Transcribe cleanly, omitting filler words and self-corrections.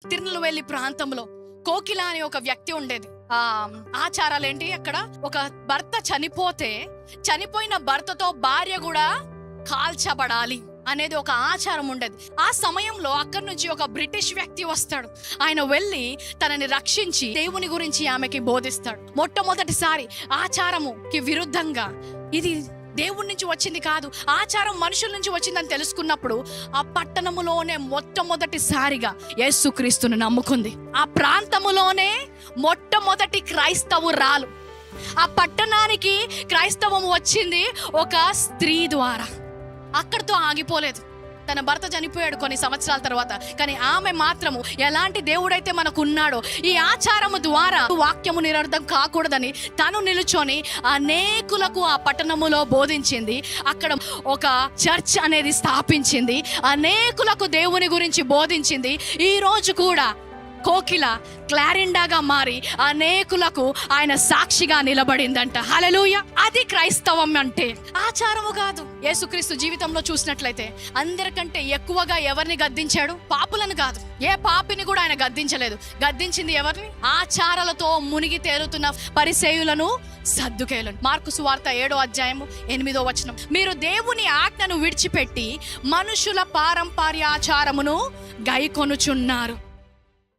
తిరునెల్వేలి ప్రాంతంలో కోకిల అనే ఒక వ్యక్తి ఉండేది. ఆచారాలు ఏంటి, అక్కడ ఒక భర్త చనిపోతే చనిపోయిన భర్తతో భార్య కూడా కాల్చబడాలి అనేది ఒక ఆచారం ఉండేది. ఆ సమయంలో అక్కడి నుంచి ఒక బ్రిటిష్ వ్యక్తి వస్తాడు. ఆయన వెళ్ళి తనని రక్షించి దేవుని గురించి ఆమెకి బోధిస్తాడు. మొట్టమొదటిసారి ఆచారముకి విరుద్ధంగా ఇది దేవుడి నుంచి వచ్చింది కాదు, ఆచారం మనుషుల నుంచి వచ్చిందని తెలుసుకున్నప్పుడు ఆ పట్టణములోనే మొట్టమొదటిసారిగా యేసుక్రీస్తుని నమ్ముకుంది. ఆ ప్రాంతములోనే మొట్టమొదటి క్రైస్తవురాలు. ఆ పట్టణానికి క్రైస్తవము వచ్చింది ఒక స్త్రీ ద్వారా. అక్కడితో ఆగిపోలేదు. తన భర్త చనిపోయాడు కొన్ని సంవత్సరాల తర్వాత, కానీ ఆమె మాత్రము ఎలాంటి దేవుడైతే మనకు ఉన్నాడో ఈ ఆచారము ద్వారా వాక్యము నిరర్థం కాకూడదని తను నిలుచొని అనేకులకు ఆ పట్టణములో బోధించింది. అక్కడ ఒక చర్చ్ అనేది స్థాపించింది, అనేకులకు దేవుని గురించి బోధించింది. ఈ రోజు కూడా కోకిల క్లారిండాగా మారి అనేకులకు ఆయన సాక్షిగా నిలబడిందంట. హల్లెలూయా! అది క్రైస్తవం అంటే, ఆచారము కాదు. యేసుక్రీస్తు జీవితంలో చూసినట్లయితే అందరికంటే ఎక్కువగా ఎవరిని గద్దించాడు? పాపులను కాదు. ఏ పాపిని కూడా ఆయన గద్దించలేదు. గద్దించింది ఎవరిని? ఆచారాలతో మునిగి తేలుతున్న పరిసయ్యులను, సద్దుకేయులను. మార్కు సువార్త 7వ అధ్యాయము 8వ వచనం, మీరు దేవుని ఆజ్ఞను విడిచిపెట్టి మనుషుల పారంపర్యాచారమును గైకొనుచున్నారు.